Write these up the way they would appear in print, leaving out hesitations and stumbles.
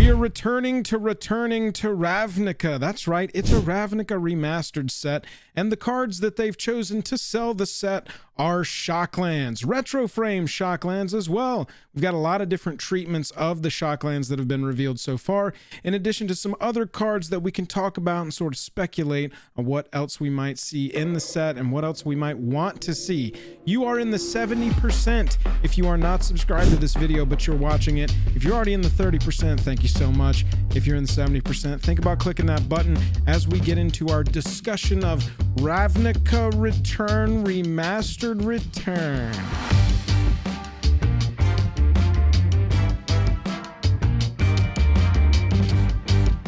We are returning to Ravnica. That's right, it's a Ravnica Remastered set, and the cards that they've chosen to sell the set are Shocklands, retro frame Shocklands as well. We've got a lot of different treatments of the Shocklands that have been revealed so far, in addition to some other cards that we can talk about and sort of speculate on what else we might see in the set and what else we might want to see. You are in the 70% if you are not subscribed to this video, but you're watching it. If you're already in the 30%, thank you so much. If you're in the 70%, think about clicking that button as we get into our discussion of Ravnica Remastered Return.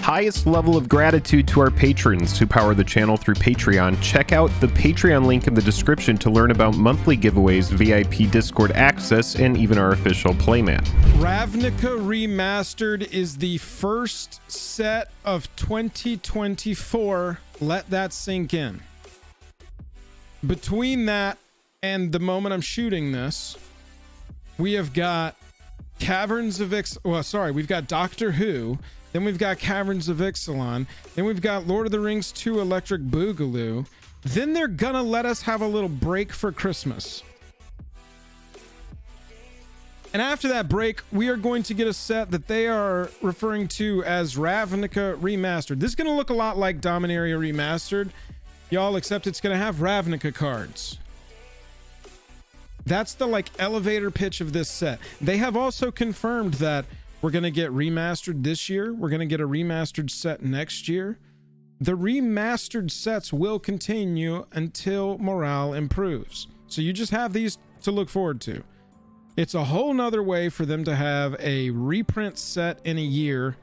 Highest level of gratitude to our patrons who power the channel through Patreon. Check out the Patreon link in the description to learn about monthly giveaways, VIP Discord access, and even our official playmat. Ravnica Remastered is the first set of 2024. Let that sink in. Between that and the moment I'm shooting this, we have got Caverns of we've got Doctor Who, then we've got Caverns of Ixalan, then we've got Lord of the Rings 2 Electric Boogaloo. Then they're gonna let us have a little break for Christmas. And after that break, we are going to get a set that they are referring to as Ravnica Remastered. This is gonna look a lot like Dominaria Remastered, y'all, except it's gonna have Ravnica cards. That's the like elevator pitch of this set. They have also confirmed that we're gonna get remastered this year. We're gonna get a remastered set next year. The remastered sets will continue until morale improves. So you just have these to look forward to. It's a whole nother way for them to have a reprint set in a year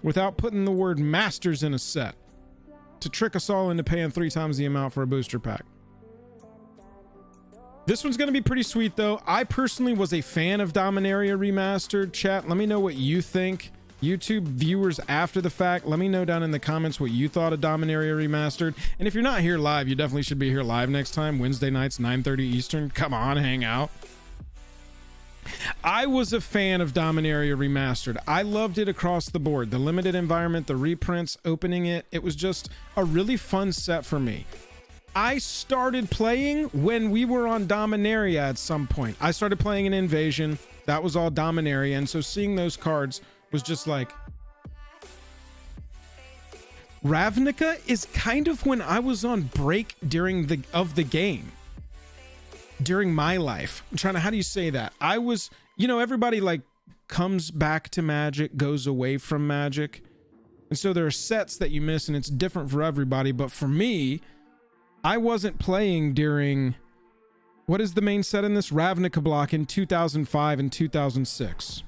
without putting the word masters in a set to trick us all into paying 3 times the amount for a booster pack. This one's going to be pretty sweet, though. I personally was a fan of Dominaria Remastered. Chat, let me know what you think. YouTube viewers after the fact, let me know down in the comments what you thought of Dominaria Remastered. And if you're not here live, you definitely should be here live next time, Wednesday nights, 9:30 Eastern. Come on, hang out. I was a fan of Dominaria Remastered. I loved it across the board. The limited environment, the reprints, opening it. It was just a really fun set for me. I started playing when we were on Dominaria at some point. I started playing an Invasion. That was all Dominaria. And so seeing those cards was just like... Ravnica is kind of when I was on break during the game. During my life. I'm trying to... How do you say that? I was... You know, everybody like comes back to Magic, goes away from Magic. And so there are sets that you miss and it's different for everybody. But for me... I wasn't playing during, what is the main set in this? Ravnica block in 2005 and 2006.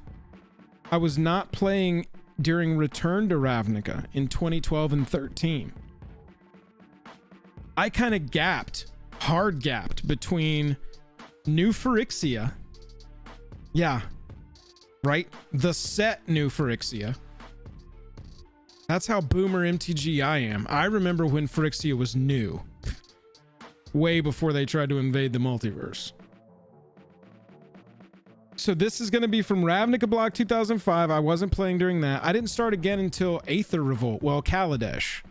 I was not playing during Return to Ravnica in 2012 and 13. I kind of hard gapped between New Phyrexia. Yeah, right? The set New Phyrexia. That's how boomer MTG I am. I remember when Phyrexia was new. Way before they tried to invade the multiverse. So this is going to be from Ravnica Block 2005. I wasn't playing during that. I didn't start again until Aether Revolt. Well, Kaladesh.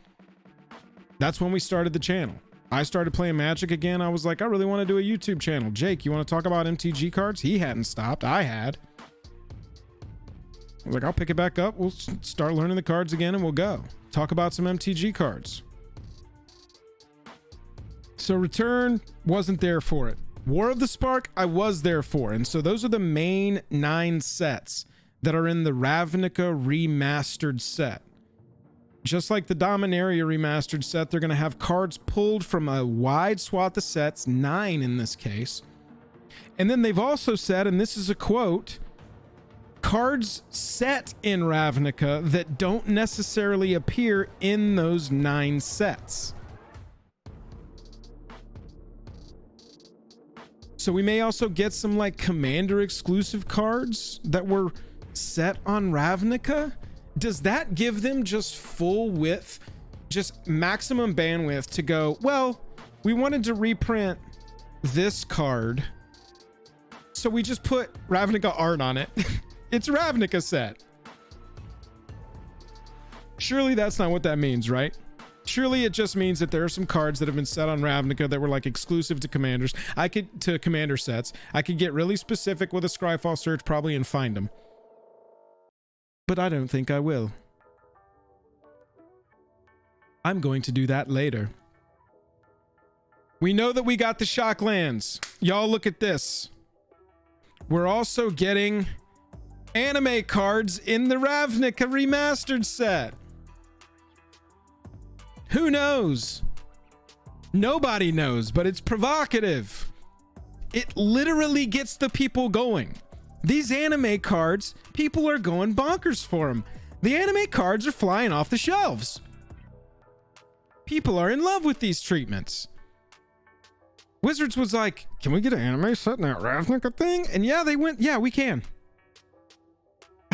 That's when we started the channel. I started playing Magic again. I was like, I really want to do a YouTube channel. Jake, you want to talk about MTG cards? He hadn't stopped. I had. I was like, I'll pick it back up. We'll start learning the cards again and we'll go. Talk about some MTG cards. So Return, wasn't there for it. War of the Spark, I was there for. And so those are the main 9 sets that are in the Ravnica Remastered set. Just like the Dominaria Remastered set, they're going to have cards pulled from a wide swath of sets, 9 in this case. And then they've also said, and this is a quote, cards set in Ravnica that don't necessarily appear in those 9 sets. So we may also get some like Commander exclusive cards that were set on Ravnica. Does that give them just full width, just maximum bandwidth to go, well, we wanted to reprint this card, so we just put Ravnica art on it. It's Ravnica set. Surely that's not what that means, right? Surely it just means that there are some cards that have been set on Ravnica that were like exclusive to commanders. To commander sets. I could get really specific with a Scryfall search probably and find them. But I don't think I will. I'm going to do that later. We know that we got the Shocklands. Y'all look at this. We're also getting anime cards in the Ravnica Remastered set. Who knows? Nobody knows, but it's provocative. It literally gets the people going. These anime cards, people are going bonkers for them. The anime cards are flying off the shelves. People are in love with these treatments. Wizards was like, can we get an anime set in that Ravnica thing? And yeah, they went, yeah, we can.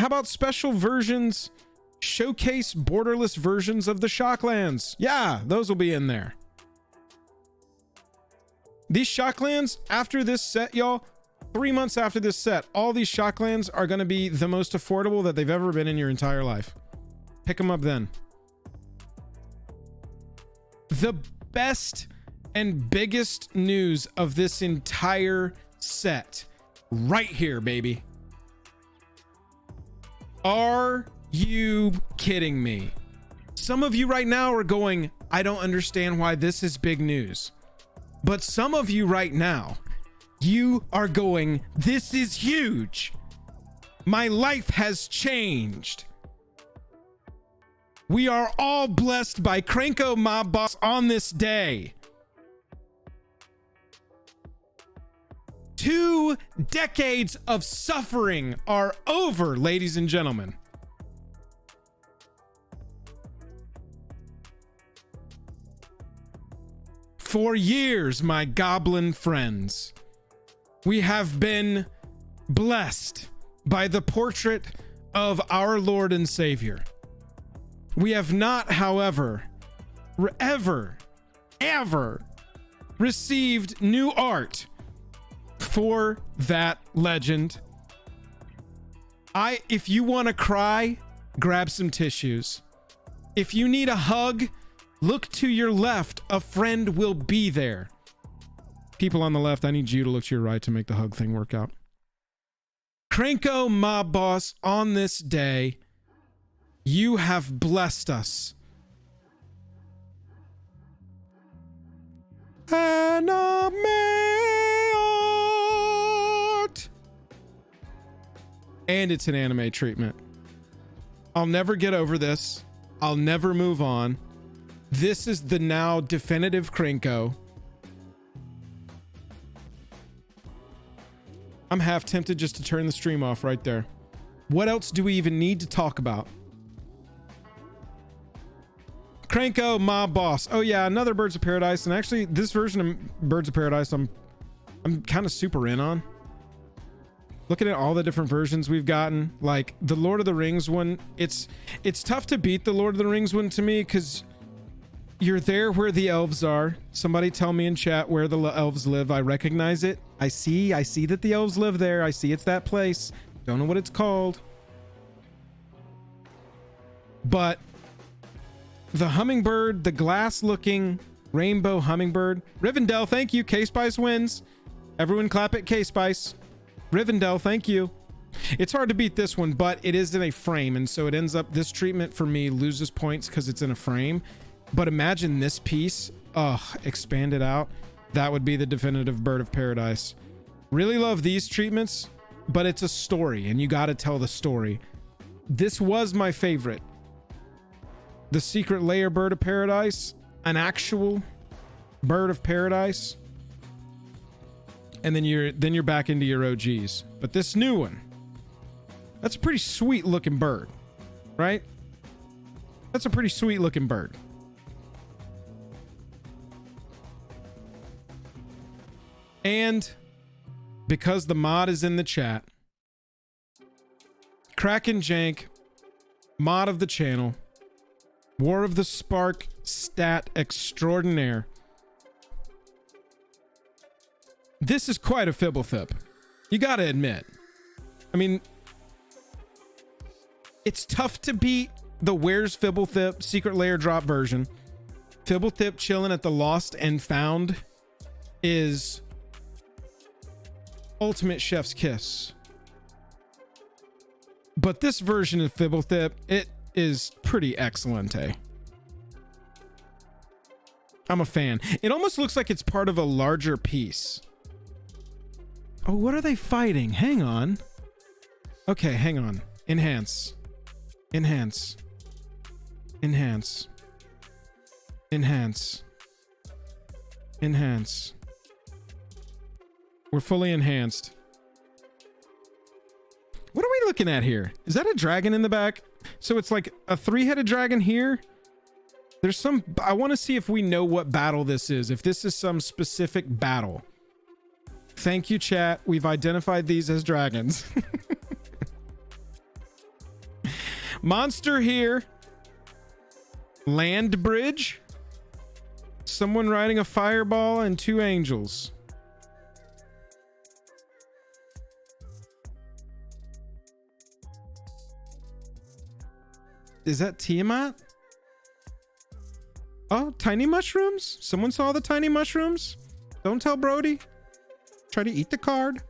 How about special versions? Showcase borderless versions of the Shocklands. Yeah, those will be in there. These Shocklands, after this set, y'all, 3 months after this set, all these Shocklands are going to be the most affordable that they've ever been in your entire life. Pick them up then. The best and biggest news of this entire set, right here, baby. Are you kidding me? Some of you right now are going, I don't understand why this is big news. But some of you right now, you are going, this is huge. My life has changed. We are all blessed by Krinko Mob Boss on this day. 2 decades of suffering are over, ladies and gentlemen. For years, my goblin friends, we have been blessed by the portrait of our Lord and Savior. We have not, however, ever received new art for that legend. If you want to cry, grab some tissues. If you need a hug, look to your left. A friend will be there. People on the left, I need you to look to your right to make the hug thing work out. Krinko Mob Boss, on this day, you have blessed us. Anime art. And it's an anime treatment. I'll never get over this. I'll never move on. This is the now definitive Krinko. I'm half tempted just to turn the stream off right there. What else do we even need to talk about? Krinko Mob Boss. Oh yeah, another Birds of Paradise. And actually, this version of Birds of Paradise, I'm kind of super in on. Looking at all the different versions we've gotten, like the Lord of the Rings one, it's tough to beat the Lord of the Rings one to me because you're there where the elves are. Somebody tell me in chat where the elves live. I recognize it. I see that the elves live there. I see it's that place. Don't know what it's called. But the hummingbird, the glass-looking rainbow hummingbird. Rivendell, thank you. K-Spice wins. Everyone clap at K-Spice. Rivendell, thank you. It's hard to beat this one, but it is in a frame, and so it ends up, this treatment for me loses points because it's in a frame. But imagine this piece, expanded out. That would be the definitive Bird of Paradise. Really love these treatments, but it's a story, and you got to tell the story. This was my favorite. The Secret Lair Bird of Paradise, an actual Bird of Paradise. And then you're back into your OGs. But this new one, that's a pretty sweet looking bird, right? That's a pretty sweet looking bird. And because the mod is in the chat, Kraken Jank, mod of the channel, War of the Spark stat extraordinaire. This is quite a fibblethip. You gotta admit. I mean, it's tough to beat the Where's Fibblethip Secret Lair drop version. Fibblethip chilling at the Lost and Found is ultimate chef's kiss. But this version of Fibblethip, it is pretty excellent. I'm a fan. It almost looks like it's part of a larger piece. Oh, what are they fighting? Hang on. Okay, hang on. Enhance. Enhance. Enhance. Enhance. Enhance. We're fully enhanced. What are we looking at here? Is that a dragon in the back? So it's like a 3-headed dragon here. There's some, I want to see if we know what battle this is. If this is some specific battle. Thank you, chat. We've identified these as dragons. Monster here. Land bridge. Someone riding a fireball and 2 angels. Is that Tiamat? Oh, tiny mushrooms? Someone saw the tiny mushrooms? Don't tell Brody. Try to eat the card.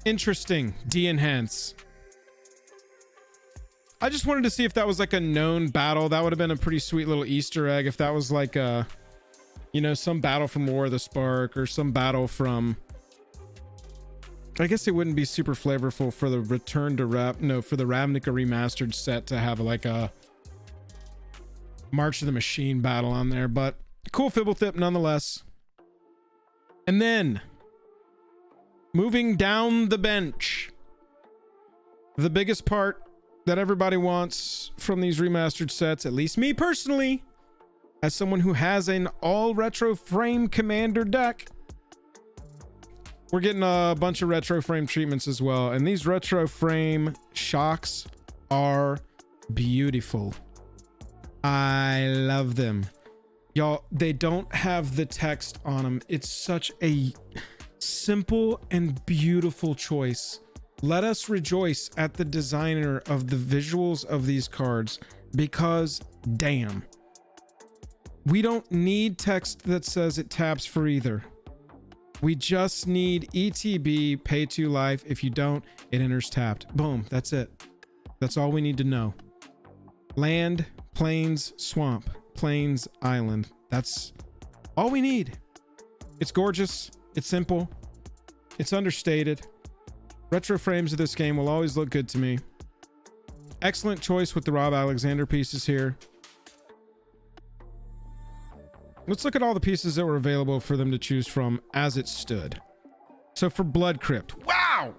Interesting. De-enhance. I just wanted to see if that was like a known battle. That would have been a pretty sweet little Easter egg if that was like a, you know, some battle from War of the Spark or some battle from... I guess it wouldn't be super flavorful for the Return to for the Ravnica Remastered set to have like a March of the Machine battle on there, but cool Fibblethip nonetheless. And then moving down the bench, the biggest part that everybody wants from these remastered sets, at least me personally, as someone who has an all retro frame commander deck, we're getting a bunch of retro frame treatments as well. And these retro frame shocks are beautiful. I love them. Y'all, they don't have the text on them. It's such a simple and beautiful choice. Let us rejoice at the designer of the visuals of these cards, because damn, we don't need text that says it taps for either. We just need ETB, pay 2 life. If you don't, it enters tapped. Boom, that's it. That's all we need to know. Land, plains, swamp, plains, island. That's all we need. It's gorgeous. It's simple. It's understated. Retro frames of this game will always look good to me. Excellent choice with the Rob Alexander pieces here. Let's look at all the pieces that were available for them to choose from as it stood. So for Blood Crypt, wow!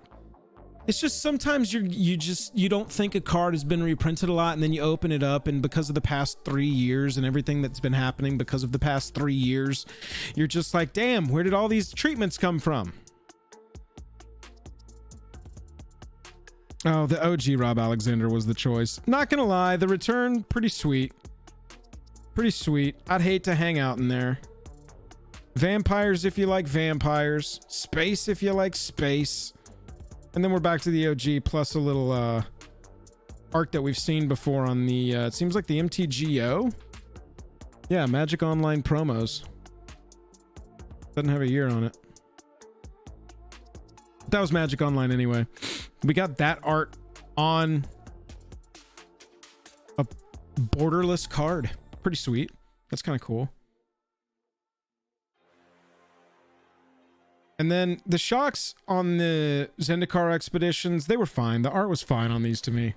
It's just sometimes you don't think a card has been reprinted a lot, and then you open it up, and because of the past 3 years and everything that's been happening because of the past 3 years, you're just like, damn, where did all these treatments come from? Oh, the OG Rob Alexander was the choice. Not gonna lie, the return, pretty sweet. Pretty sweet. I'd hate to hang out in there. Vampires if you like vampires. Space if you like space. And then we're back to the OG plus a little art that we've seen before on the, it seems like the MTGO. Yeah, Magic Online promos. Doesn't have a year on it. That was Magic Online anyway. We got that art on a borderless card. Pretty sweet. That's kind of cool. And then the shocks on the Zendikar expeditions, they were fine. The art was fine on these to me.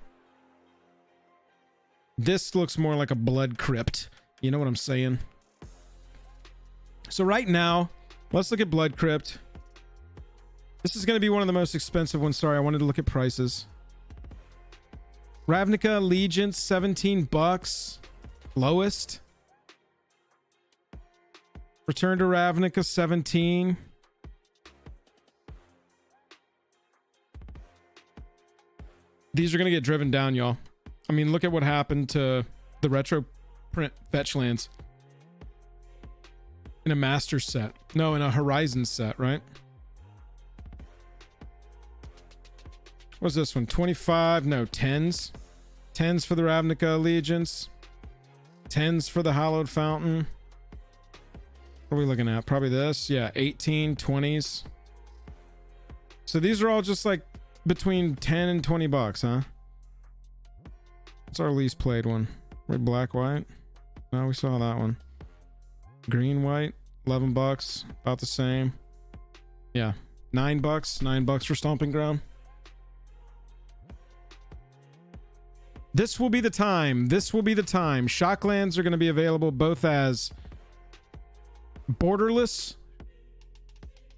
This looks more like a Blood Crypt. You know what I'm saying? So right now, let's look at Blood Crypt. This is going to be one of the most expensive ones. Sorry, I wanted to look at prices. Ravnica Allegiance, $17. Lowest. Return to Ravnica, 17. These are going to get driven down, y'all. I mean, look at what happened to the retro print fetch lands in a master set. No, in a Horizon set, right? What's this one? 25? No, 10s. 10s for the Ravnica Allegiance. 10s for the Hallowed Fountain. What are we looking at? Probably this. Yeah, 18, 20s. So these are all just like between 10 and 20 bucks, huh? What's our least played one? Red, black, white? No, we saw that one. Green, white, 11 bucks, about the same. Yeah, 9 bucks, 9 bucks for Stomping Ground. This will be the time. This will be the time. Shocklands are going to be available both as borderless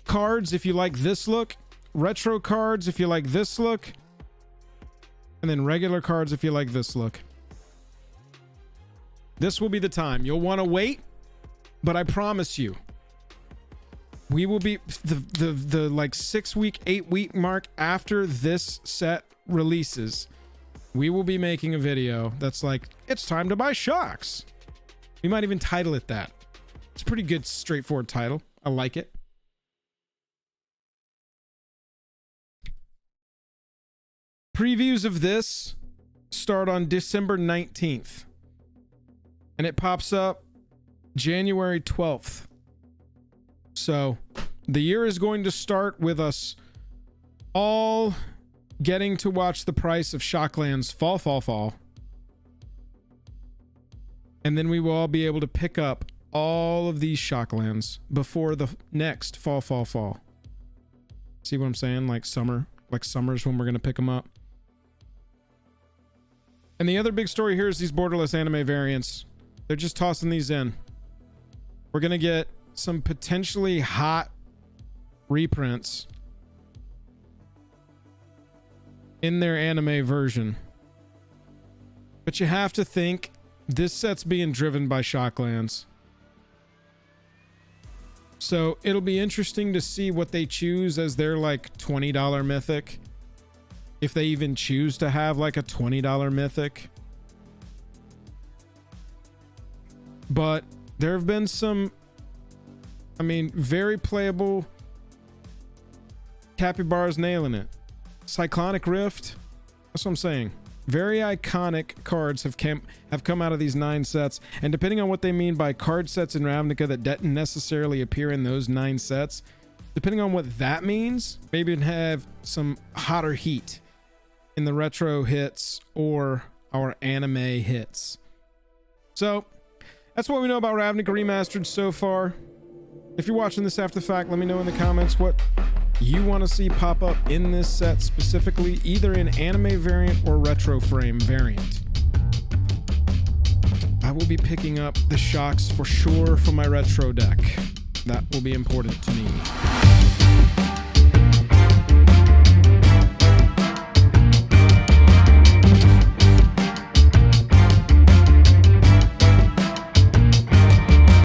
cards if you like this look, retro cards if you like this look, and then regular cards if you like this look. This will be the time. You'll want to wait, but I promise you, we will be the like 6 week, 8 week mark after this set releases. We will be making a video that's like, it's time to buy Shocks. We might even title it that. It's a pretty good, straightforward title. I like it. Previews of this start on December 19th. And it pops up January 12th. So the year is going to start with us all getting to watch the price of Shocklands fall. And then we will all be able to pick up all of these Shocklands before the next fall. See what I'm saying? Like summer. Like summer's when we're going to pick them up. And the other big story here is these borderless anime variants. They're just tossing these in. We're going to get some potentially hot reprints in their anime version. But you have to think this set's being driven by Shocklands. So it'll be interesting to see what they choose as their like $20 mythic. If they even choose to have like a $20 mythic. But there have been some, I mean, very playable capybaras nailing it. Cyclonic Rift, that's what I'm saying. Very iconic cards have come out of these 9 sets, and depending on what they mean by card sets in Ravnica that didn't necessarily appear in those 9 sets, depending on what that means, maybe it'd have some hotter heat in the retro hits or our anime hits. So that's what we know about Ravnica Remastered so far. If you're watching this after the fact, let me know in the comments what you want to see pop up in this set specifically, either in anime variant or retro frame variant. I will be picking up the Shocks for sure for my retro deck. That will be important to me.